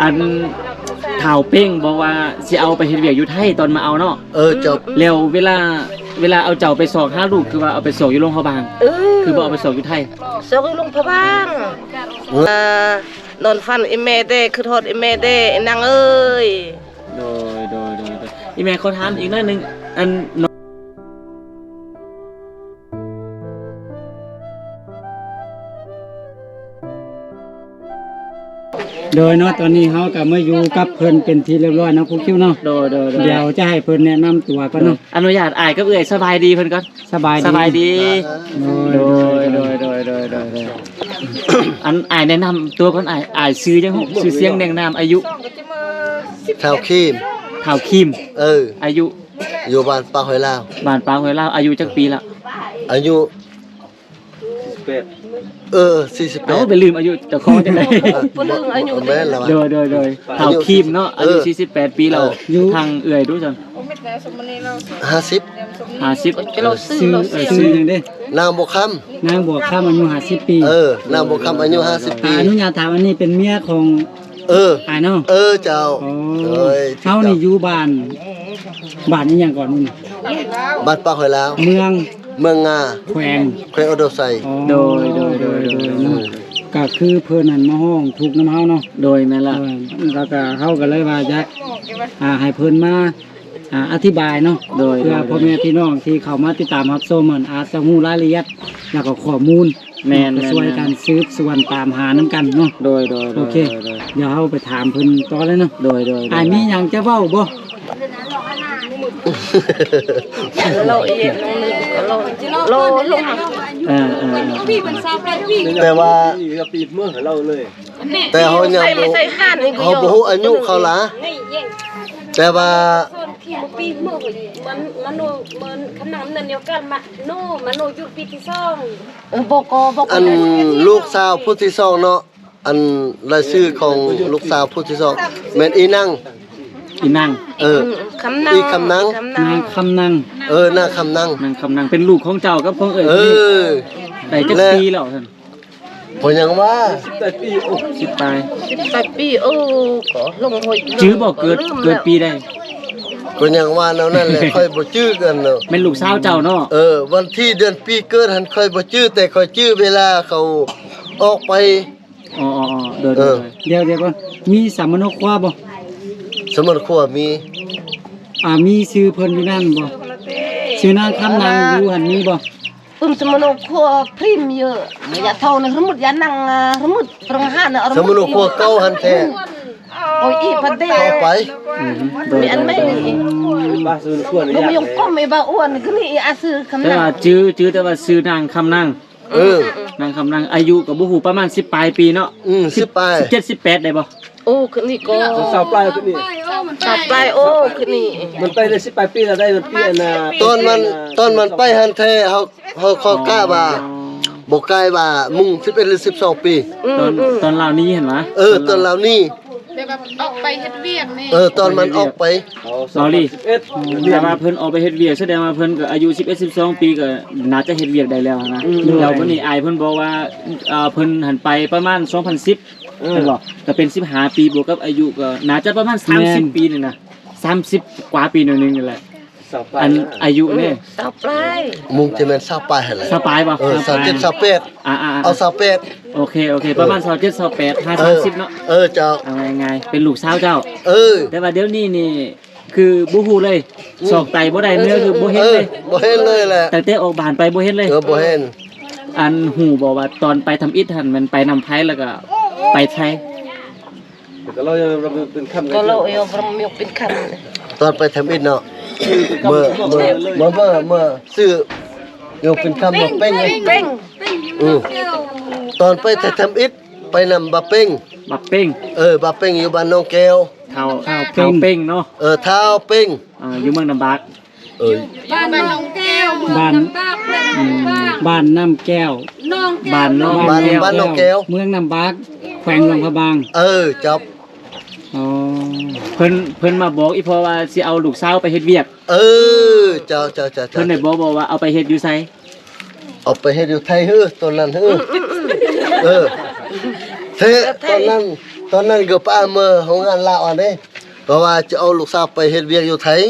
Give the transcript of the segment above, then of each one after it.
อันข่าวเป้งบอกว่าสิเอาไปเฮ็ดเวียกอยู่ไทยตอนมาเอาเนาะเจ้าแล้วเวลาเอาเจ้าไปสอก5ลูกคือว่าเอาไปสอกอยู่โรงพยาบาลคือบ่เอาไปสอกอยู่ไทยสอกอยู่โรงพยาบาลนอนฟันอีแม่เด้คือทอดอีแม่เด้นางเอ้ยโดยอีแม่เขาถามอีกหน่อยนึงอันโดยเนาะตอนนี้เขาก็มาอยู่กับเพิ่นเป็นที่เรียบร้อยเนาะครูคิวเนาะโดยเดี๋ยวจะให้เพิ่นแนะนำตัวก่อนเนาะอนุญาตอายกับเอื้อยสบายดีเพิ่นก่อนสบายดีโดยอันอายแนะนำตัวก่อนอายชื่อจังชื่อเสียงแดงนามอายุเท่าคิมอายุอยู่บ้านปาหอยลาวอายุจักปีละอายุ48เอาไปลืมอายุเจ้าของจังได๋บ่ลืมอายุแม่นแล้วโดยเฒ่าคิมเนาะอายุ48ปีแล้วทางเอื้อยดูจัง50จะเราซื้อจังได๋นางบัวคำอายุ50ปีนางบัวคำอายุ50ปีอนุญาตถามอันนี้เป็นเมียของอ้ายเนาะเจ้าเฮานี่อยู่บ้านนี้หยังก่อนนี่บ้านปาหอยลาวเมืองงาแขวงอโดไซโดยก็คือเพิ่นนั่นมาห้องถูกน้ำเฮาเนาะโดยแม่นล่ะแล้วก็เฮาก็เลยว่าอยากให้เพิ่นมาอธิบายเนาะเพื่อพ่อแม่พี่น้องที่เข้ามาติดตามรับชมอาจจะฮู้รายละเอียดแล้วก็ข้อมูลแม่นช่วยกันสืบสวนตามหานำกันเนาะโดยโอเคเดี๋ยวเฮาไปถามเพิ่นต่อเลยเนาะโดยอ้ายมีหยังจะเว้าบ่เราเองเราลงแต่ว่าปีดเมื่อเราเลยแต่เฮายังเฮาบ่ฮู้อายุเขาล่ะแต่ว่าปีเมื่อมันคำนำนั่นเดียวกันมันอยู่ปีที่2บอกอันลูกสาวผู้ที่2เนาะอันรายชื่อของลูกสาวผู้ที่2แม่นอีนั่งคำนั่งนางคำนั่งนางคำนั่งเป็นลูกของเจ้ากับของเอ๋ยได้จักปีแล้วท่านบ่ยังว่า18ปี18ปีก็ลงห้อยจื้อบ่เกิดปีใดก็ยังว่าแล้วนั่นแหละค่อยบ่จื้อกันเนาะแม่นลูกสาวเจ้าเนาะวันที่เดือนปีเกิดหันค่อยบ่จื้อแต่ค่อยจื้อเวลาเขาออกไปเดี๋ยวก่อนมีสามนครัวบ่สมนครัวมีชื่อเพิ่นอยู่นั่นบ่ชื่อนางคำนางอยู่หั่นมีบ่สมนครัวพริมเยอะอย่าเท่านะสมมุติอย่านั่งสมมุติปรังหานะสมนครัวเก่าหันแท้โอ้ยอีพัดเด้เข้าไปมีอันไม่บ้านสมนครัวนี่ยากก็ไม่บ่อ้วนคือนี่อาซื้อคำนั่งแต่ว่าจื้อแต่ว่าซื้อนางคำนั่งนางคำนั่งอายุก็บ่ฮู้ประมาณ10ปลายปีเนาะ10ปลาย17 18ได้บ่คือนี่ก็20ปลายคือนี่20ปลายคือนี่มันไปได้10ปลายปีแล้วได้ปีน่ะตอนมันไปหันแท้เฮาขอกล้าว่าบ่กล้าว่ามุ่ง11หรือ12ปีตอนลาวนี้เห็นมั้ยตอนลาวนี้แบบออกไปเฮ็ดเวียกนี่ตอนมันออกไปลาวนี่แต่ว่าเพิ่นออกไปเฮ็ดเวียกแสดงว่าเพิ่นก็อายุ11 12ปีก็น่าจะเฮ็ดเวียกได้แล้วนะแล้ววันนี้อายเพิ่นบอกว่าเพิ่นหันไปประมาณ2010เห็นบ่ก็เป็น15ปีบวกกับอายุก็น่าจะประมาณ30ปีนี่นะ30กว่าปีหน่อยนึงนี่แหละอันอายุนี่20ปลายมุ่งจะแม่น20ปลายหั่นแหละ20ปลายบ่27 28เอา28โอเคประมาณ27 28 50เนาะเจ้าเอาไงเป็นลูกสาวเจ้าแต่ว่าเดี๋ยวนี้นี่คือบ่ฮู้เลยสอกไตบ่ได้เนื้อคือบ่เห็นเลยแหละแต่ออกบ้านไปบ่เห็นเลยบ่เห็นอันฮู้บ่ว่าตอนไปทำอิฐหั่นมันไปนำไผแล้วก็ไปไทยก็เราเป็นคำก็เราเป็นคำตอนไปทำอิฐเนาะเมื่อซื้ออยู่เป็นคำบ่เป้งตอนไปทำอิฐไปนำบะเป้งบะเป้งอยู่บ้านน้องแก้วเท้าเป้งเนาะเท้าเป้งอยู่เมืองน้ำบากบ้านน้องแก้วบ้านน้ำแก้วบ้านน้องแก้วเมืองน้ำบากแขวงหลวงพระบางจบเพิ่นมาบอกอีพ่อว่าสิเอาลูกสาวไปเฮ็ดเวียกเจ้าเพิ่นได้บอกว่าเอาไปเฮ็ดอยู่ไสเอาไปเฮ็ดอยู่ไทยตอนนั้นเทตอนนั้น ตอนนั้นก็ป้าเมื่อของงานลาวอันนี้เพราะว่าจะเอาลูกสาวไปเฮ็ดเวียกอยู่ไทย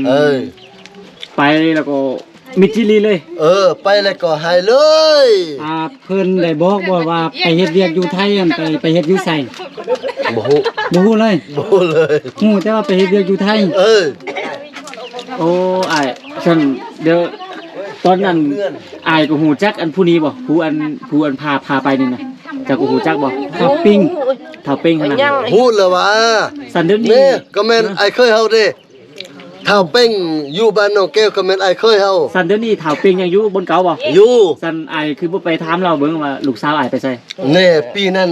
เออ ไปแล้วก็มิดจิลีเลย ไปแล้วก็หายเลย เพิ่นได้บอกบ่ว่าไปเฮ็ดเวียกอยู่ไทยอันไปเฮ็ดอยู่ไส บ่ฮู้ บ่ฮู้เลย บ่ฮู้เลย ฮู้แต่ว่าไปเฮ็ดเวียกอยู่ไทย โอ้อ้ายฉันเดี๋ยวตอนนั้นอ้ายก็ฮู้จักอันผู้นี้บ่ผู้อันพาไปนี่นะเจ้าก็ฮู้จักบ่ ทับปิ้ง เท่าเป้งขนาดนั้น ฮู้แล้วว่า สันเดี๋ยวนี้ นี่ก็แม่นไอ้เคยเฮาเด้ถ้าเป้งอยู่บ้านน้องแก้วก็แม่นไอ้เคยเฮา สันเดี๋ยวนี้เท่าเป้งยังอยู่บนเก่าบ่ อยู่ สันอ้ายคือบ่ไปถามเราเบิ่งว่าลูกสาวอ้ายไปไส นี่ปีนั้น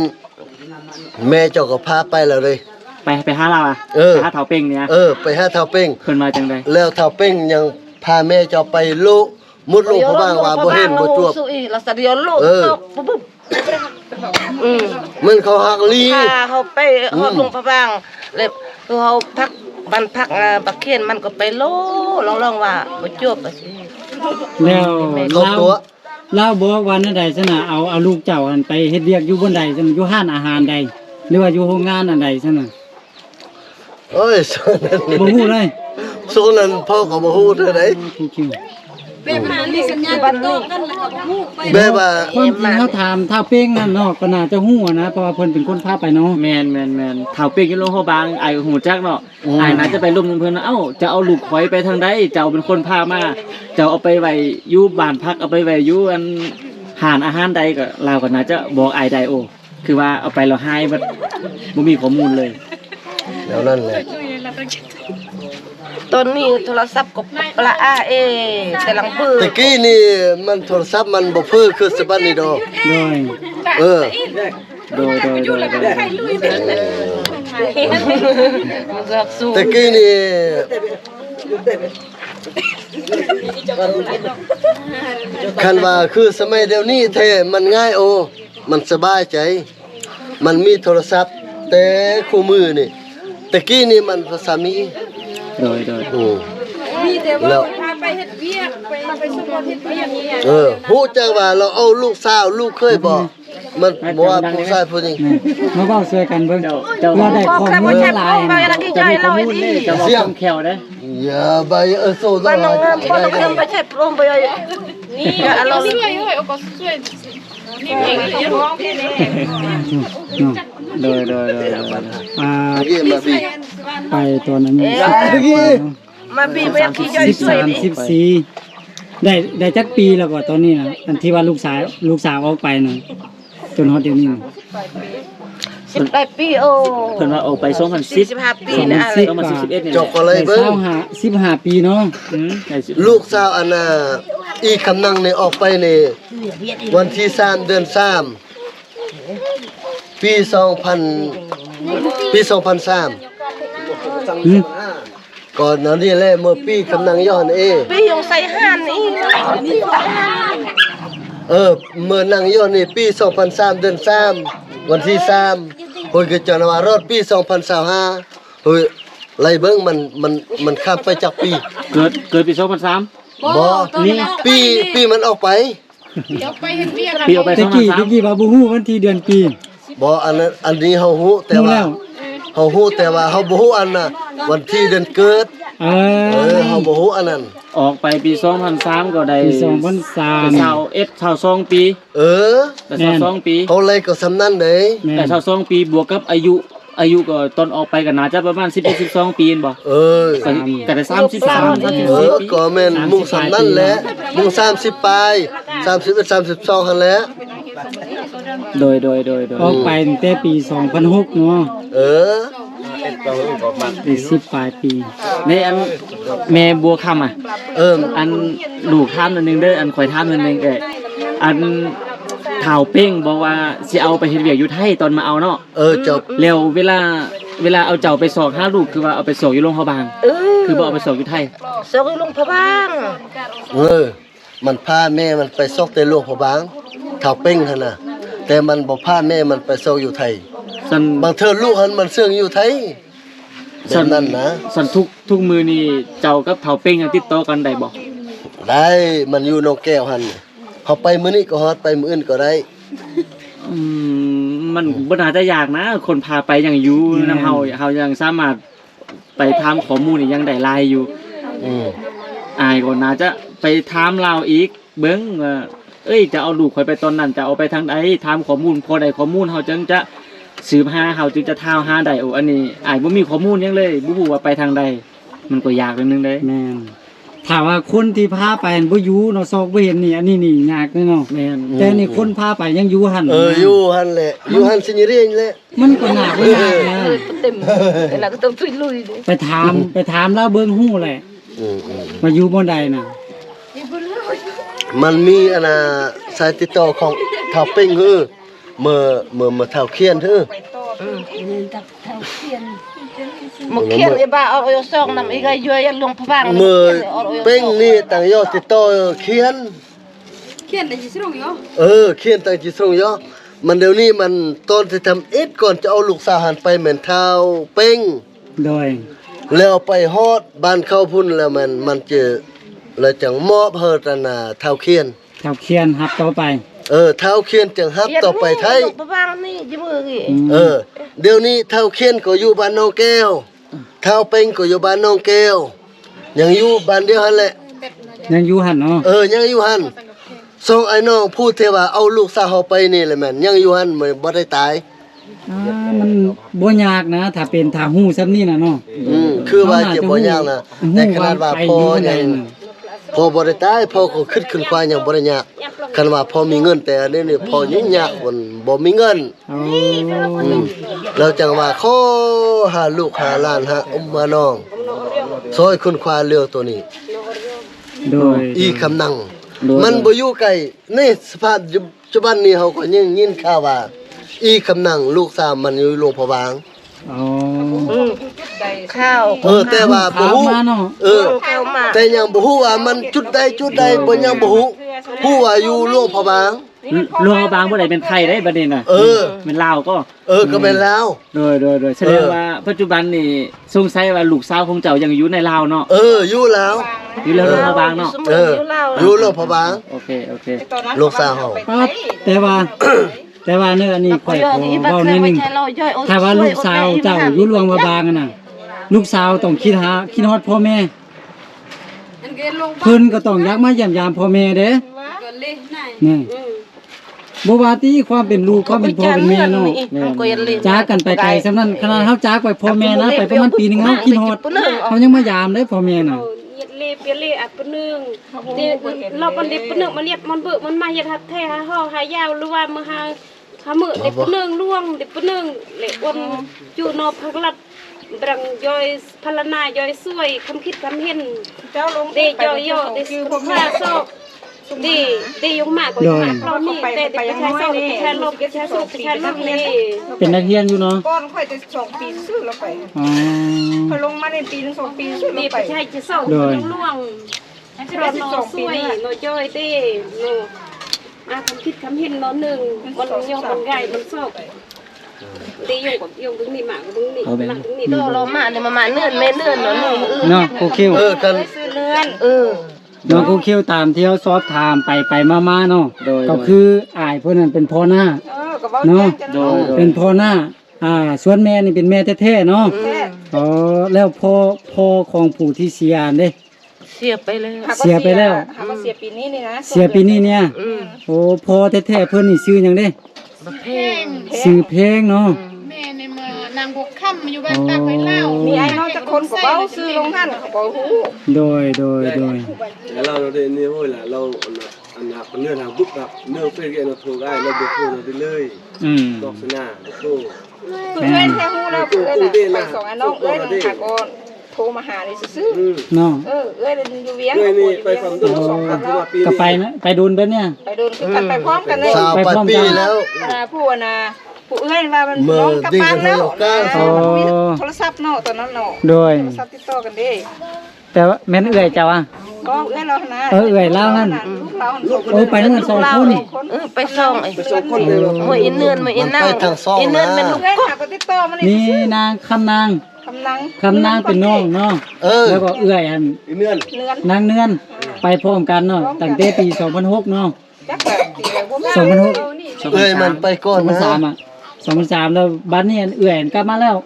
แม่เจ้าก็พาไปแล้วเลย ไปหาเราอ่ะ เออ ไปหาเท่าเป้งเนี่ย ไปหาเท่าเป้ง เพิ่นมาจังได๋ แล้วเท่าเป้งยังพาแม่เจ้าไปโลมุดลงพระบางว่าบ่เห็นบ่จวบ สุอีละสะเดียวโลกปุ๊บมันเขาหักลี พาเขาไปฮอดลงพระบางเลยคือเขาพักบ้านพักบักเขียนมันก็ไปโลลองว่าบ่จบอ่ะสิ แล้ว เขาตัว ลาวบอกว่านั่นใดซั่นน่ะเอาลูกเจ้าอันไปเฮ็ดเวียกอยู่บนใดซั่นอยู่ร้านอาหารใดหรือว่าอยู่โรงงานอันใดซั่นน่ะ โอ้ยโซนนั้น บ่ฮู้เลย โซนนั้นพ่อก็บ่ฮู้เท่าใด คิว แบบมานี่สัญญาณเป็นโตกันแล้วก็ฮู้ไป แบบว่า ๆความจริงเขาถามถ้าเป้งนั่นเนาะก็น่าจะฮู้นะเพราะว่าเพิ่นเป็นคนพาไปเนาะ แม่นเท่าเป้งอยู่โรงพยาบาลอ้ายก็ฮู้จักเนาะอ้ายน่าจะไปร่วมกับเพิ่นเอ้าจะเอาลูกข่อยไปทางใดเจ้าเป็นคนพามาเจ้าเอาไปไว้อยู่บ้านพักเอาไปไว้อยู่อันหารอาหารใดก็ลาวก็น่าจะบอกอ้ายได้โอ้คือว่าเอาไปแล้วหายบ่มีข้อมูลเลย แล้วนั่นแหละ ตอนนี้โทรศัพท์ก็ปลาอาเอแต่หลังปืน ตะกี้นี่มันโทรศัพท์มันบ่เพ้อคือสบัดนี้ดอก โดย เออ โดย มันก็สู้ ตะกี้นี่คันว่าคือสมัยเดี๋ยวนี้แท้มันง่ายโอมันสบายใจ มันมีโทรศัพท์แต่คู่มือนี่ตะกี้นี่มันภาษามี โดย มีแต่ว่าพาไปเฮ็ดเวียกไปสมเฮ็ดเวียกเนี่ย ฮู้จักว่าเราเอาลูกสาวลูกเคยบ่มันบ่ว่าผู้ชายผู้หญิง มาเว้าช่วยกันเบิ่ง เจ้า เพื่อได้ข้อมูลหลาย ไป นะ ละกี่ใจเราไอ้ที่ จะบอกคำแขวได้ อย่าไปโซด บ้านน้อง ได้ บ้านน้องไปใช้โปรมไปเลยนี่เรา ช่วยเอ้ยก็ช่วยนี่เองอย่าร้องแค่นี้ เนาะ โดย เยี่ยมมาบี ไปตอนนั้น มาบีไปขี้ใจสวย 13 14ได้จักปีแล้วก็ตอนนี้นะอันที่ว่าลูกสาวออกไปน่ะจนฮอดเดี๋ยวนี้น่ะ 18 ปีโอ้ เพิ่นว่าเอาไป2010 45ปีนะอะไร 2011นี่ จบก็เลยเบิ่ง 15ปีเนาะ ลูกสาวอันน่ะอีคำนังนี่ออกไปนี่วันที่3เดือน3ปี2003 อืม ก่อนนั้นนี่แหละเมื่อปีคำนังย้อนเอ ปียงใส่ห่านนี่ เมื่อนังย้อนนี่ปี2003เดือน3วันที่3โหยก็จันว่ารอดปี2025โหยไล่เบิ่งมันข้ามไปจากปี เกิดปี2003 บ่นี่ปีมันออกไป เดี๋ยวไปเฮ็ดเวียก ปีเอาไป ตะกี้ว่าบ่ฮู้วันที่เดือนปี บ่อันนี้เฮาฮู้แต่ ฮู้ ว่า แล้ว เฮาฮู้แต่ว่าเฮาบ่ฮู้อันน่ะวันที่เดือนเกิด เอ เฮาบ่ฮู้อันนั้น ออกไปปี2003ก็ได้ ปี 22ปี แม่น 22ปี เขาเลยก็สำนั้นเด้ 2003 แต่22ปีบวกกับอายุก็ตอนออกไปก็น่าจะประมาณ11 12ปีนบ่ ก็ได้33 ก็แม่นมุ่งสำนั้นแหละมุ่ง30ปลาย31 32หั่นแหละ โดย ออกไปตั้งแต่ปี2006เนาะ เออ ได้10ปลายปี ในอันแม่บัวคำอ่ะ อันลูกถามนิดนึงเด้ออันข่อยถามนิดนึงอันข่าวเป้งบอกว่าสิเอาไปเฮ็ดเวียกอยู่ไทยตอนมาเอาเนาะ จบ แล้วเวลาเอาเจ้าไปสอกหาลูกคือว่าเอาไปสอกอยู่โรงพยาบาลคือบ่เอาไปสอกอยู่ไทย สกลงพะบาง มันพาแม่มันไปซอกแต่โลกพะบางเฒ่าเป้งหั่นน่ะแต่มันบ่พาแม่มันไปซอกอยู่ไทย สัน บางเทื่อลูกหันมันเสื่องอยู่ไทยแบบนั้นนะ สันทุกมือนี่เจ้ากับเฒ่าเป้งยังติดต่อกันได้บ่ ได้มันอยู่นกแก้วหันเขาไปมื้อนี้ก็ฮอดไปมื้ออื่นก็ได้ อืม มันบ่น่าจะยากนะ คนพาไปยังอยู่นำเฮายังสามารถไปถามข้อมูลนี่ยังได้หลายอยู่ อายก็น่าจะไปถามเราอีกเบิ่งว่าเอ้ยจะเอาลูกข่อยไปตอนนั้นจะเอาไปทางใดถามข้อมูลพอได้ข้อมูลเฮาจึงจะสืบหาเฮาจึงจะท้าวหาได้โอ้อันนี้อายบ่มีข้อมูลหยังเลยบ่ฮู้ว่าไปทางใดมันก็ยากนิดนึงเด้ แม่นถ้าว่าคนที่พาไปบ่อยู่เนาะซอกบ่เห็นนี่อันนี้นี่ยากเลยเนาะ แม่น แต่นี่คนพาไปยังอยู่หั่น อยู่หั่นแหละอยู่หั่นสิเรียนแหละ มันก็ยากบ่ยากนะ เต็มแล้วก็ต้องช่วยลุยดิ ไปถามแล้วเบิ่งฮู้แหละมาอยู่บ่ได้น่ะ มันมีอันน่ะสายติดต่อของเท่าเป้งเมื่อเท่าเคียนมาเขียนไอ้บ้าเอาซองนำอีกย่อยลงพะบาง เมื่อเป้งนี่ต่างยอดติดต่อเคียน ได้สิสรงอยู่ เคียนต่างจิตส่งยอมันเดี๋ยวนี้มันตอนที่ทำก่อนจะเอาลูกสาวหันไปเหมือนเท่าเป้ง โดย แล้วไปฮอดบ้านเข้าพุ่นแล้วมันเจอแล้วจังมอบเฮอตนาเท่าเคียน เท่าเคียนฮับต่อไป เท่าเคียนจังฮับต่อไปไทย พะบางนี่จะมือกี่ เดี๋ยวนี้เท่าเคียนก็อยู่บ้านน้องแก้วเท่าเป้งก็อยู่บ้านน้องแก้วยังอยู่บ้านเดียวหันแหละ ยังอยู่หั่นเนาะ ยังอยู่หันส่งไอ้น้องพูดเทว่าเอาลูกสาวเขาไปนี่แหละแม่นยังอยู่หันบ่ได้ตาย มันบ่ยากนะถ้าเป็นถ้าฮู้ซำนี้น่ะเนาะ คือว่าจะบ่ยากนะแต่ขนาดว่าพอยังพอบ่ได้ตายพอก็คิดขึ้นควายังบ่ได้ยากคันว่าพอมีเงินแต่อันนี้นี่พอยุ่งยากมันบ่มีเงิน โอ้ แล้วจังว่าขอหาลูกหาหลานหามาน้องซอยคุณควาเรือตัวนี้ โดย อีคำนังมันบ่อยู่ไกลในสภาพปัจจุบันนี้เฮาก็ยังยินข่าวว่า อีคำนังลูกสาวมันอยู่โรงพยาบาล อ๋อ ข้าว แต่ว่าบ่ฮู้ มาเนาะ ข้าวมา แต่ยังบ่ฮู้ว่ามันจุดใดบ่ยังบ่ฮู้ฮู้ว่าอยู่โรงพยาบาล ลวงเอาบางบ่ได้เป็นไทยได้บัดนี้น่ะเป็นลาวก็ ก็แม่นแล้ว โดยแสดงว่าปัจจุบันนี่สงสัยว่าลูกสาวของเจ้ายังอยู่ในลาวเนาะ อยู่แล้ว อยู่แล้วลวงเอาบางเนาะ อยู่โรงพยาบาล โอเค ลูกสาวเฮา ปั๊บแต่ว่าเนื้ออันนี้ข่อยขอเว้านิดนึงถ้าว่าลูกสาวเจ้าอยู่หลวงมาบางอะน่ะลูกสาวต้องคิดฮอดพ่อแม่ อันเกลง เพิ่นก็ต้องอยากมาเยี่ยมยามพ่อแม่เด้ ก็เลยไหน นี่บ่ว่าที่ความเป็นลูกความเป็นพ่อเป็นแม่เนาะจากกันไปไกลซำนั้นขนาดเฮาจากไปพ่อแม่นะไปประมาณปีนึงเฮาคิดฮอดเฮายังมายามเด้พ่อแม่น่ะ เย็ดเลเปียเลอัดปนึงเดเราปนเด็กปนึงมันเรียกมันเบิกมันมาเฮ็ดหัดแท้ห่อหายาวหรือว่ามือหามือเด็กปนึงล่วงเด็กปนึงเละวนอยู่นอกพักลัดบรังย่อยพลนาย่อยสวยคำคิดคำเห็นเจ้าลงเดย่อยเดพวกข้าซอกดียงมากก็มากเรานี่แต่ไปใช้ซอกไปใช้ลบไปใช้สุกไปใช้ลบนี่ เป็นนักเรียนอยู่เนาะ ก้อนค่อยจะ2 ปีซื้อแล้วไป อ๋อ พอลงมาในปีนึง2 ปีซื้อ นี่ แล้ว ไป ไป ใช้จะซอกล่วงเรานอสวยนอย่อยเต้นมาคำคิดคำเห็นนอหนึ่งมันยองมันไก่มันซอกดียงกับยงตรงนี้หมากตรงนี้หมากตรงนี้ เรามาเนี่ยมาเนื่อนแม่เนื่อนเนาะ เนาะโอเค กัน ซื้อเรือน น้องกูเคียวตามที่เขาสอบถามไปมาเนาะก็คืออ้ายเพิ่นนั้นเป็นพ่อหน้า ก็เว้า เนาะ แจ้งจะ เป็นพ่อหน้าส่วนแม่นี่เป็นแม่แท้ๆเนาะ แท้ อ๋อแล้วพ่อของผู้ที่เสียเด้ เสียไปแล้ว เสียไปแล้ว หาว่าเสียปีนี้นี่นะ เสียปีนี้เนี่ยโอ้พ่อแท้ๆเพิ่นนี่ชื่อหยังเด้ เพลง ชื่อเพลงเนาะ แม่ในเมืองนางบกค่ำอยู่บ้านตาไฟเล่า มีไอ้น้องจะคนก็เว้าซื้อลงท่านก็บ่ฮู้ โดย เราได้นี่โหยล่ะเราอันนักเนื้อทางบุ๊กครับเนื้อเฟซเราโทรได้เราเบอร์โทรเราได้เลย ดอกสนาโทร เพิ่นเอ้ยแท้ฮู้แล้วเพิ่นน่ะไปส่งไอ้น้องเอ้ยหาก่อนโทรมาหานี่ซื่อ เนาะ เอ้ยอยู่เวียง ด้วยนี่ไปความดุ2,000ตัวปี ก็ไปนะไปดูนเด้เนี่ย ไปโดนคือกันไปพร้อมกันเลย สาวปลายปีแล้ว ผู้เอ้ยว่ามันน้องกลับบ้านแล้วโทรศัพท์เนาะตอนนั้นเนาะ โดย โทรศัพท์ติดต่อกันเด้ แต่ว่าแม่นเอื้อยเจ้าอ่ะ ก็เอ้ยเรานะ เอื้อยเล่านั่น ลูกเรา โอ้ไปนั่นกัน2คนนี่ ไปส่งไอ้ คนเลย มวยอินเนื่อนมวยอินนั่งอินเนื่อนเป็นลูก เอ้ยหาก็ติดต่อมา นี่ นี่ นางคำนาง คำนัง เป็นน้องเนาะแล้วก็เอื้อยอัน เนื่อน เนือน นางเนือนไปพร้อมกันเนาะตั้งแต่ปี2006เนาะ จักแบบตีเลยบ่แม่ 2006 มันไปก่อนนะ 2003อ่ะ 2003แล้วบัดนี้เอื้อยกลับมาแล้ว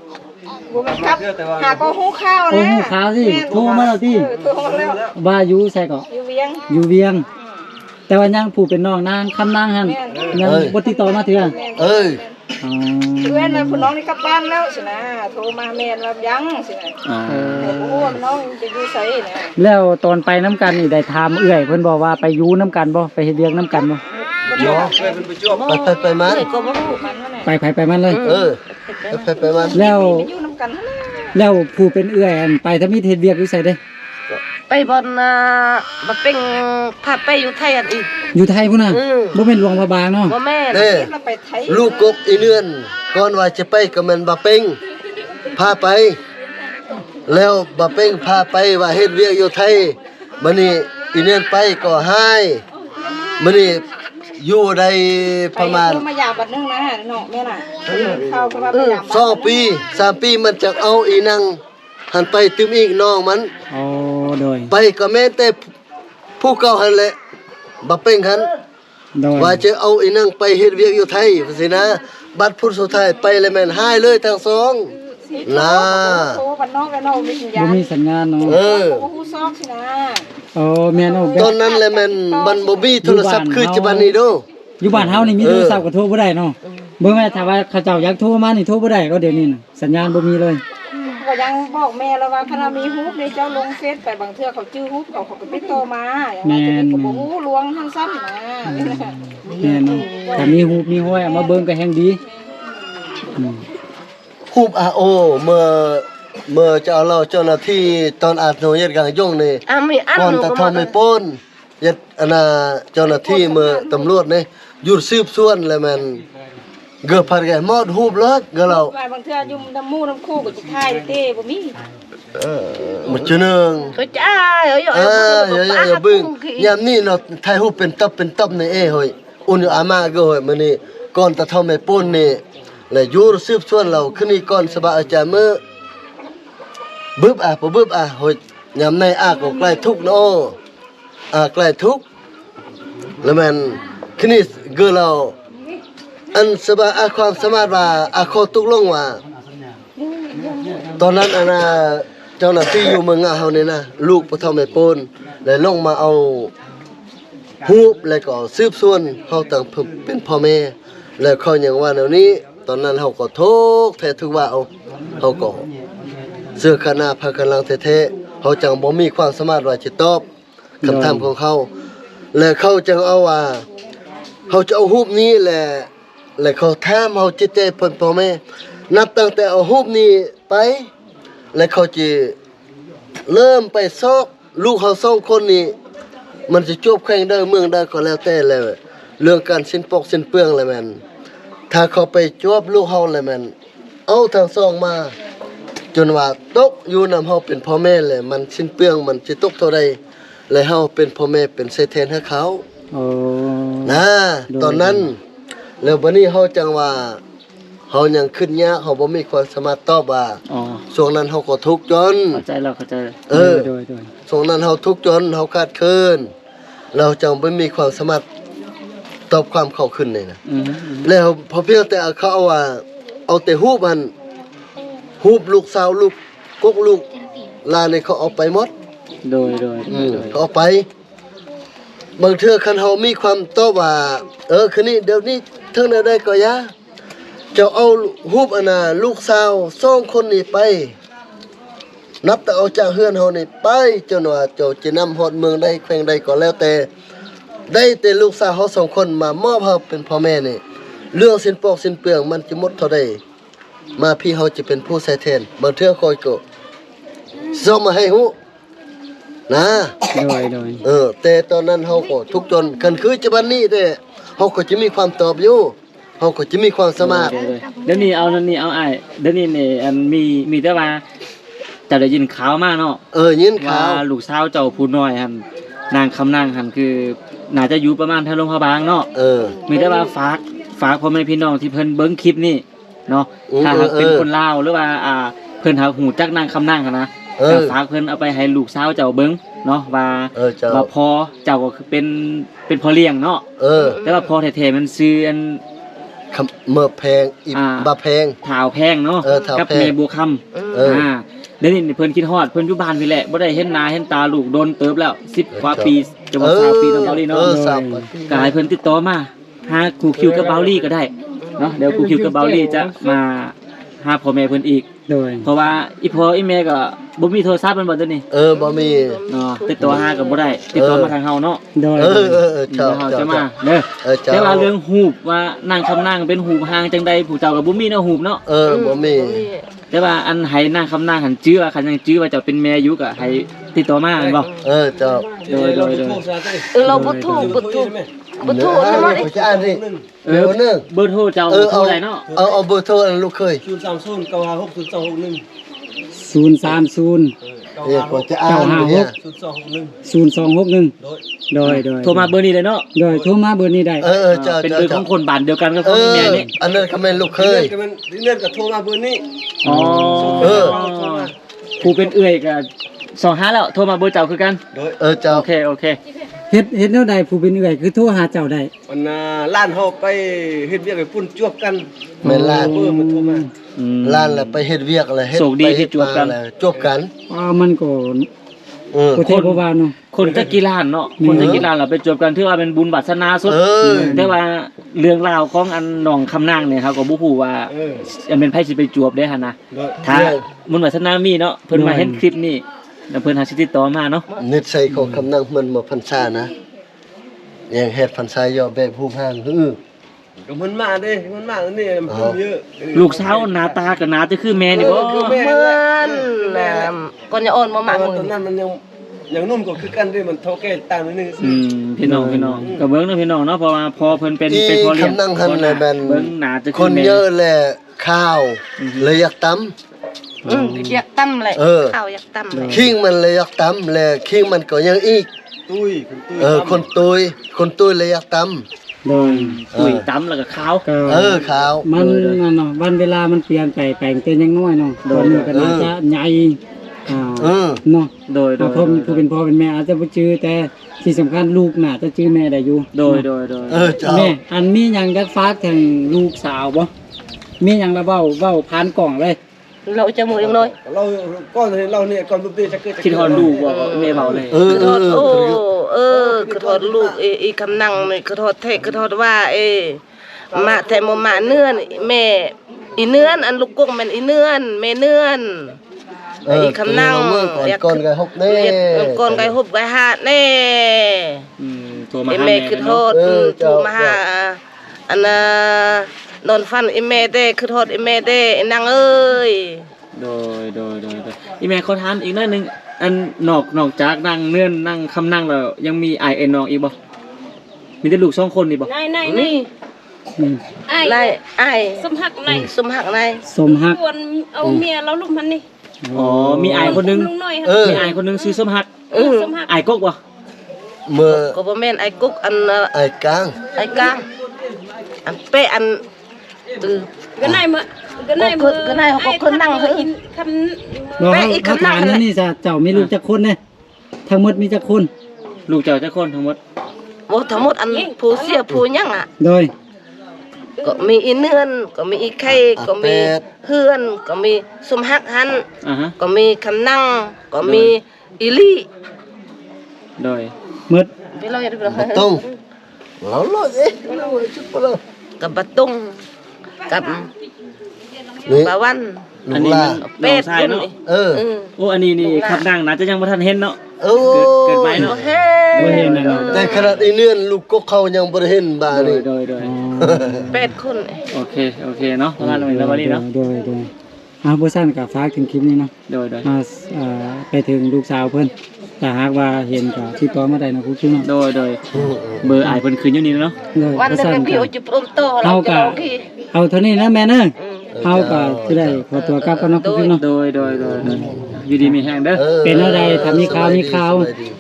บ่แม่นครับหาก็ฮู้ข่าว โอ้ นะ ฮู้ข่าวสิโทรมาแล้วติ โทรมาแล้ว ว่าอยู่ไสก็ อยู่เวียง อยู่เวียง แต่ว่ายังผู้เป็นน้องนางคำนางหั่นยังบ่ติดต่อมาเทื่อ เอ้ย อ๋อ เพื่อนน่ะผู้น้องนี่กลับบ้านแล้วสินะโทรมาแม่นว่ายังสินะ อ๋อ โอ้โหน้องจะอยู่ไสนะ แล้วตอนไปน้ำกันนี่ได้ถามเอื้อยเพิ่นบอกว่าไปอยู่น้ำกันบ่ไปเฮ็ดเวียกน้ำกันบ่ เนาะไปมัน ก็บ่รู้มันว่า ไปไผไปมันเลย เออไปมัน แล้ว อยู่นำกันนั่นแหละ แล้วผู้เป็นเอื้อยอันไปถ้ามีเฮ็ดเวียกอยู่ไสเด้ ไปบอนมาเป็นพาไปอยู่ไทยอันอีก อยู่ไทยพุ่นน่ะบ่แม่นหลวงพระบางเนาะ บ่แม่น เด้ เราไปไทย ลูกกกอีเนือนก่อนว่าจะไปก็แม่นบ่าเป้งพาไป แล้วบ่าเป้งพาไปว่าเฮ็ดเวียกอยู่ไทยมื้อนี้อีเนือนไปก็ให้มื้อนี้อยู่ได้ประมาณ ไปมายามบัดนึงนะน้องแม่น่ะเข้าก็ว่าไปยาม 2 ปี 3 ปีมันจะเอาอีนังหันไปตึมอีกน้องมัน อ๋อโดย ไปก็แม่นแต่ผู้เก่าหั่นแหละบ่าเป้งหัน โดย ว่าจะเอาอีนังไปเฮ็ดเวียกอยู่ไทยว่าสินะบัดพุทธสุดท้ายไปแล้วแม่นหายเลยทั้งสองนะ โทรบัดน้องแล้วน้องมีสัญญา บ่ ณ มีสัญญาณเนาะ เออ โอ้โหซอกสินะ อ๋อแม่นเอาแบ ต บ อนนั้นแหละแม่นมันบ่มีโทรศัพท์คือปัจจุบันนี้เด้อ อยู่บ้านเฮานี่มีโทรศัพท์ก็โทรบ่ได้เนาะเบิ่งแม่ถ้าว่าเขาเจ้าอยากโทรมานี่โทรบ่ได้ก็เดี๋ยวนี้น่ะสัญญาณบ่มีเลย ก็ยังบอกแม่แล้วว่าคณะมีฮูปในเจ้าลงเฟซไปบางเทื่อเขาจื้อฮูปเขาก็ไปโตมาอย่างนั้นจะมีก็บ่ฮู้ลวงทั้งซ้ำนะ แม่นเนาะถ้ามีรูปมีห้อยเอามาเบิ่งก็แฮงดีอืม ฮูบโอเมื่อเจ้าเราเจ้าหน้าที่ตอนอาจโนยัดกลางยงนี่ มีอัน ก่อน หนู ตะ ก็ ทอ มาม ไม่ป้นยัดอันน่ะเจ้าหน้าที่เมื่อตำรวจนี่หยุดสืบสวนแล้วมันเกือบพันแก่หมดฮูบเลยก็เรา ว่าบางเทื่ออยู่น้ำหมู่น้ำคู่ก็สิทายเต้บ่มี หมดจุนึง ก็จ้าเอ้ย อย่าบึ้งยามนี้เนาะไทยฮูบเป็นตับนี่เอ้เฮ้ยอุ่นอยู่อามาก็เฮ้ยมื้อนี้ก่อนตะทอมไม่ป้นนี่และอยู่สืบสวนเราคืนนี้ก่อนสบายอาจารย์มื้อบึบบ่บึบเฮ้ยยามในก็ใกล้ทุกข์เนาะใกล้ทุกข์แล้วมันคืนนี้ก็เราอันสบายความสามารถว่าขอตกลงว่าตอนนั้นเจ้าหน้าที่อยู่เมืองเฮานี่นะลูกบ่เท่าแม่ปนได้ลงมาเอาฮูบแล้วก็สืบสวนเฮาต่างเป็นพ่อแม่แล้วเขายังว่าแนวนี้ตอนนั้นเฮาก็ทุกข์แท้ทุกว่าเอาเฮาก็เสื้อคณะพากันลังแท้ๆเฮาจังบ่มีความสามารถว่าจะตอบคำถามของเขาและเขาจังเอาว่าเขาจะเอาฮูบนี้แหละแล้วเขาถามเฮาจิตใจเพิ่นพ่อแม่นับตั้งแต่เอาฮูบนี้ไปแล้วเขาจะเริ่มไปซอกลูกเขาสองคนนี้มันจะจบแข่งได้เมืองได้ก็แล้วแต่แล้วเรื่องการสิ้นปกสิ้นเปลืองแล้วแม่นถ้าเขาไปจวบลูกเฮาแล้วแม่นเอาทั้งสองมาจนว่าตกอยู่นำเฮาเป็นพ่อแม่เลยมันสิ้นเปลืองมันสิตกเท่าใดและเฮาเป็นพ่อแม่เป็นเสแทนให้เขา โอ้ นะตอนนั้นแล้วบัดนี้เฮาจังว่าเฮายังขึ้นยากเฮาบ่มีความสามารถตอบว่า อ๋อ ช่วงนั้นเฮาก็ทุกข์จน เข้าใจแล้วเข้าใจ เออ โดย ช่วงนั้นเฮาทุกข์จนเฮาขาดเคินเราจังบ่มีความสามารถตอบความเข้าขึ้นนี่นะ อืม แล้วพอเพียงแต่เขาเอาว่าเอาแต่ฮูบมันฮูบลูกสาวลูกกกลูกลานี่เขาเอาไปหมด โดย เขาเอาไปบางเทื่อคันเฮามีความตอบว่าคืนนี้เดี๋ยวนี้เทิงใดก็ยาเจ้าเอาฮูบอันน่ะลูกสาว2คนนี้ไป นับแต่เอาจากเฮือนเฮานี่ไปจนว่าเจ้าจะนำฮอดเมืองใดแขวงใดก็แล้วแต่ได้แต่ลูกสาวเฮา2คนมามอบเฮาเป็นพ่อแม่นี่เรื่องสิ้นปอกสิ้นเปลืองมันจะหมดเท่าใดมาพี่เฮาจะเป็นผู้ใส่แทนบางเทื่อคอยก็ส่งมาให้ฮู้นะ โดย แต่ตอนนั้นเฮาก็ทุกข์จนกันคือจะบัดนี้เด้เฮาก็จะมีความตอบอยู่เฮาก็จะมีความสามารถ เดี๋ยวนี้เอานั่นนี่เอาอ้ายเดี๋ยวนี้นี่อันมีแต่ว่าจะได้ยินข่าวมาเนาะ ยิน ว่า ข่าว ลูกสาวเจ้าผู้น้อยหั่นนางคำนางหั่นคือน่าจะอยู่ประมาณแถวโรงพยาบาลเนาะ มีแต่ว่าฝากพ่อแม่พี่น้องที่เพิ่นเบิ่งคลิปนี้เนาะถ้าหากเป็นคนลาวหรือว่าเพิ่นหาหูจักนางคำนางหั่นนะก็ฝากเพิ่นเอาไปให้ลูกสาวเจ้าเบิ่งเนาะว่า เจ้า ว่าพ่อเจ้าก็คือเป็นพ่อเลี้ยงเนาะแต่ว่าพ่อแท้ๆมันชื่ออัน เมื่อแพงอีบาแพง ถาวแพงเนาะ ถาว กับ แพง แม่บัวคำเดี๋ยวนี้เพิ่นคิดฮอดเพิ่นอยู่บ้านพี่แหละบ่ได้เห็นหน้าเห็นตาลูกโดนเติบแล้ว10กว่าปีจะว่า20ปีเนาะเบาลี่เนาะ 30 ก็ให้เพิ่นติดต่อมาหาครูคิวกับเบาลี่ก็ได้เนาะเดี๋ยวครูคิวกับเบาลี่จะมาหาพ่อแม่เพิ่นอีก โดย เพราะว่าอีพ่ออีแม่ก็บ่มีโทรศัพท์เพิ่นบ่ตัวนี้ บ่มี เนาะติดต่อหาก็บ่ได้ติดต่อมาทางเฮาเนาะ โดย ชอบ เฮาจะมาเด้อแต่ว่าเรื่องหูบว่านางคำนางเป็นหูบหางจังใดผู้เจ้าก็บ่มีเนาะหูบเนาะ บ่มี แต่ว่าอันให้นางคำนางหันจื้อว่าคันยังจื้อว่าเจ้าเป็นแม่อยู่ก็ให้ติดต่อมาแม่นบ่ เจ้า โดย เราบ่ถูกบ่ถูกบ่ถูก อัน เนาะ นี้จะอ่านดิ เออเบอร์โทรเจ้าเท่าไหร่เนาะ เอาเบอร์โทรลูกเคย 030 ก็จะอ่านเนี่ย 0261โดย โทรมาเบอร์นี้เลยเนาะ โดยโทรมาเบอร์นี้ได้ เจ้า เป็นเบอร์ของคนบ้านเดียวกันกับของแม่นี่ อันนั้นก็แม่นลูกเคย เนื่อนกับโทรมาเบอร์นี้ อ๋อผู้เป็นเอื้อยก็25แล้วโทรมาเบอร์เจ้าคือกัน เจ้า โอเค เฮ็ดแนวใดผู้เป็นเอื้อยคือโทรหาเจ้าได้ วันน่ะล้านเฮาไปเฮ็ดเวียกไปปุ่นจวบกัน แม่นล้าน เบอร์มันโทรมา ล้านแล้วไปเฮ็ดเวียกอะไรเฮ็ด โชคดีที่จวบกัน จวบกัน มันก็บ่เท่บ่ว่าเนาะ คนตะกี้ล้านเนาะคนตะกี้ล้านเราไปจบกันถือว่าเป็นบุญวาสนาสุด เออ แต่ว่าเรื่องราวของอันหนองคำนางเนี่ยครับก็บ่ฮู้ว่าอันเป็นไผสิไปจวบได้หั่นนะถ้าบุญวาสนามีเนาะเพิ่นมาเห็นคลิปนี้แล้วเพิ่นหาสิติดต่อมาเนาะ นิสัยของคำนั่งมันมาพรรษานะอย่างเฮ็ดพรรษาย่อแบบผู้ห่างก็มันมาเด้มันมาอันนี้มันเยอะ ลูกสาวหน้าตาก็น่าจะคือแม่นี่บ่ เหมือนก่อนจะอ่อนบ่มาก ตอนนั้นมันยังนุ่มกว่าคือกันเด้มันเท่าแก่ต่างนิดนึง พี่น้องก็เบิ่งเนาะพี่น้องเนาะเพราะว่าพอเพิ่นเป็นพ่อเลี้ยง คำนั่งหันเลยแม่น เบิ่งหน้าจะ ค คือน แม่ เยอะแหละข้าวเลยอยากตำ อยากตํเลยข้าวอยากตํเลย คิงมันเลยอยากตำแหละคิงมันก็ยังอีก ตุ้ย คนตุยเลยอยากตำ โดย ตุ้ยตำแล้วก็ขาว ก็ ข้าว มันนั่นเนาะวันเวลามันเปลี่ยนไปแปลงแต่ยังน้อยเนาะตอนนี้ก็น่าจะใหญ่เนาะ โดย พ่อผู้เป็นพ่อเป็นแม่อาจจะบ่จื้อแต่ที่สำคัญลูกน่าจะจื้อแม่ได้อยู่ โดย เจ้า แม่อันมีหยังจะฝากถึงลูกสาวบ่มีหยังละเว้าผ่านกล่องเลย เราจะมือยังน้อย เราก้อนเราเนี่ยก่อนปุ๊บจะเกิด คิดฮอดลูกบ่แม่เว้าเลย คือทอดคือทอดลูกอีคำนั่งนี่คือทอดเทคือทอดว่ามาแต่บ่มาเนื้อนแม่อีเนื้อนอันลูกกุ้งแม่นอีเนื้อนแม่เนื้อนอีคำนั่ง ก่อนก็ฮกแน่ ก่อนไก่ฮุบไก่หาดแน่ โทรมา ไอ้ หา แม่ แม่ คือโท เนาะ ษโทรมาหาอันนอนฟันไอ้แม่เด้คือโทษไอ้แม่เด้ไอ้นางเอ้ย โดยอีแม่ขอถามอีกหน่อยนึงอันนอกจากนั่งเนื่อนนั่งคำนั่งแล้วยังมีอ้ายไอ้น้องอีกบ่มีแต่ลูก2คนนี่บ่ นาย นี่ ไอ้ ไล่ไอ้ สมหักนาย สมหักนาย สมฮัก ควรเอาเมียแล้วลูกมันนี่ อ๋อมีอ้ายคนนึง ลุงน้อย มีอ้ายคนนึงชื่อสมฮัก สมหัก อ้ายกกบ่ เมื่อ ก็บ่แม่นไอ้กุ๊กอัน ไอ้กลาง ไอ้กลางอันเป้อัน ก็นายมือก็นายมือ ก็นายเขาก็คนนั่งเฮ้ย คัน บ่ แม่ เฮา อีก เขา คำนั่ ถาง ม นั่นแหละ นั่นนี่จ้ะเจ้ามีลูกจักคนเนี่ยทั้งหมดมีจักคน ลูกเจ้าจักคนทั้งหมด บ่ทั้งหมดอันผู้เสียผู้ยังอ่ะ โดย ก็มีอีเนือนก็มีอีไข่ก็มีเฮือนก็มีสมหักหัน ฮะ ก็มีคำนั่งก็มีอีลี่ โดย หมด ไปเราอย่าไปเรา ตุ้งเราโลดเอ๊ะชุดเรา กับบะตุงกับ นี่ บะวัน อันนี้มันน้ เป็ อง ด ชายเนาะ โอ้อันนี้นี่คำนั่งนะจะยังบ่ทันเห็นเนาะ เกิดไว้เนาะ เฮ้ บ่เห็นน่ะเนาะ แต่ขนาดไอ้เนื่อนลูกก็เขายังบ่ได้เห็นบ้านี่ โดย เป็ดคน โอเคเนาะประมาณนี้แล้ววันนี้เนาะ โดยบ่ซั่นก็ฝากถึงคลิปนี้เนาะ โดย ไปถึงลูกสาวเพิ่นถ้าหากว่าเห็นก็ติดต่อมาได้นะครูชื่อเนาะ โดยเบอร์อ้ายเพิ่นคืนอยู่นี่เนาะ โดย วัน บ่ นึง ซั่น พี่ ก็ โอจะปรุงโตเราจะโอเค เอาเท่านี้นะแม่เด้อเฮาก็สิได้ขอตัวกลับกันเนาะครูชื่อเนาะ โดยอยู่ดีมีแห้งเด้อ เป็นอะไรถ้ามีข่าว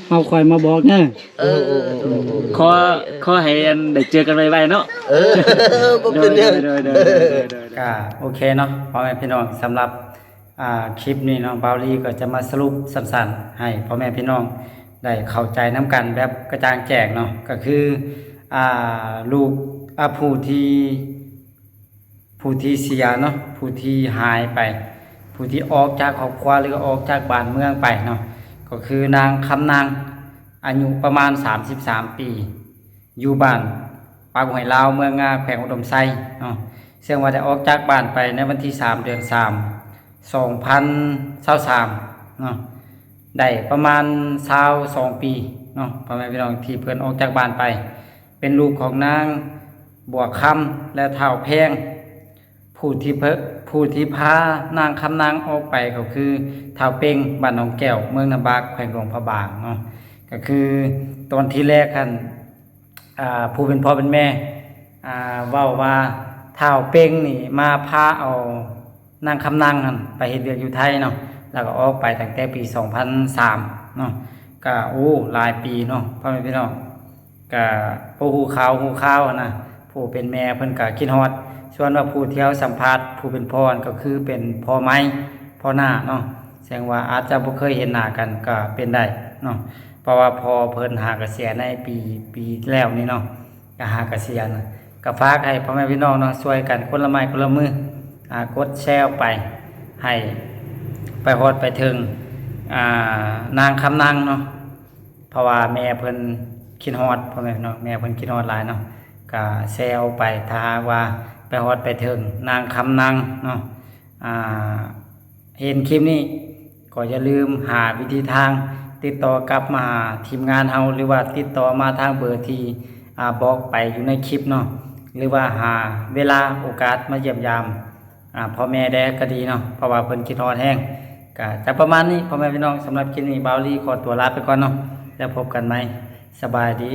เฮาค่อยมาบอกเด้อ ขอให้อันได้เจอกันไวๆเนาะ บ่เป็นหยัง ก็โอเคเนาะพ่อแม่พี่น้องสำหรับคลิปนี้เนาะบาวลีก็จะมาสรุปสั้นๆให้พ่อแม่พี่น้องได้เข้าใจน้ำกันแบบกระจ่างแจ้งเนาะก็คือลูกผู้ที่ ผู้ที่เสียเนาะผู้ที่หายไปผู้ที่ออกจากครอบครัวหรือออกจากบ้านเมืองไปเนาะก็คือนางคำนางอายุประมาณ33ปีอยู่บ้านปากหอยลาวเมืองงาแขวงอุดมไซเนาะซึ่งว่าได้ออกจากบ้านไปในวันที่3 เดือน 3 2023เนาะได้ประมาณ22ปีเนาะพ่อแม่พี่น้องที่เพิ่นออกจากบ้านไปเป็นลูกของนางบัวคำและเฒ่าแพงผู้ที่พานางคำนางออกไปก็คือเฒ่าเป่งบ้านหนองแก้วเมืองนาบากแขวงหลวงพระบางเนาะก็คือตอนที่แรกคั่นผู้เป็นพ่อเป็นแม่เว้าว่าเฒ่าเป่งนี่มาพาเอานางคำนางหั่นไปเฮ็ดเวียกอยู่ไทยเนาะแล้วก็ออกไปตั้งแต่ปี2003เนาะก็หลายปีเนาะพ่อแม่พี่น้องก็ผู้ฮู้ข่าวนะผู้เป็นแม่เพิ่นก็คิดฮอดส่วนว่าผู้ที่เฮาสัมภาษณ์ผู้เป็นพ่อก็คือเป็นพ่อไม้พ่อหน้าเนาะแสดงว่าอาจจะบ่เคยเห็นหน้ากันก็เป็นได้เนาะเพราะว่าพอเพิ่นหาเกษียณในปีแล้วนี่เนาะก็หาเกษียณก็ฝากให้พ่อแม่พี่น้องเนาะช่วยกันคนละไม้คนละมือกดแชร์ไปให้ไปฮอดไปถึงนางคำนางเนาะเพราะว่าแม่เพิ่นคิดฮอดพ่อแม่พี่น้องแม่เพิ่นคิดฮอดหลายเนาะก็แชร์ไปถ้าว่าไปฮอดไปถึงนางคำนางเนาะเห็นคลิปนี้ก็อย่าลืมหาวิธีทางติดต่อกลับมาทีมงานเฮาหรือว่าติดต่อมาทางเบอร์ที่บอกไปอยู่ในคลิปเนาะหรือว่าหาเวลาโอกาสมาเยี่ยมยามพ่อแม่ได้ก็ดีเนาะเพราะว่าเพิ่นคิดฮอดแห้งก็จะประมาณนี้พ่อแม่พี่น้องสำหรับคลิปนี้บาวลี่ขอตัวลาไปก่อนเนาะแล้วพบกันใหม่สบายดี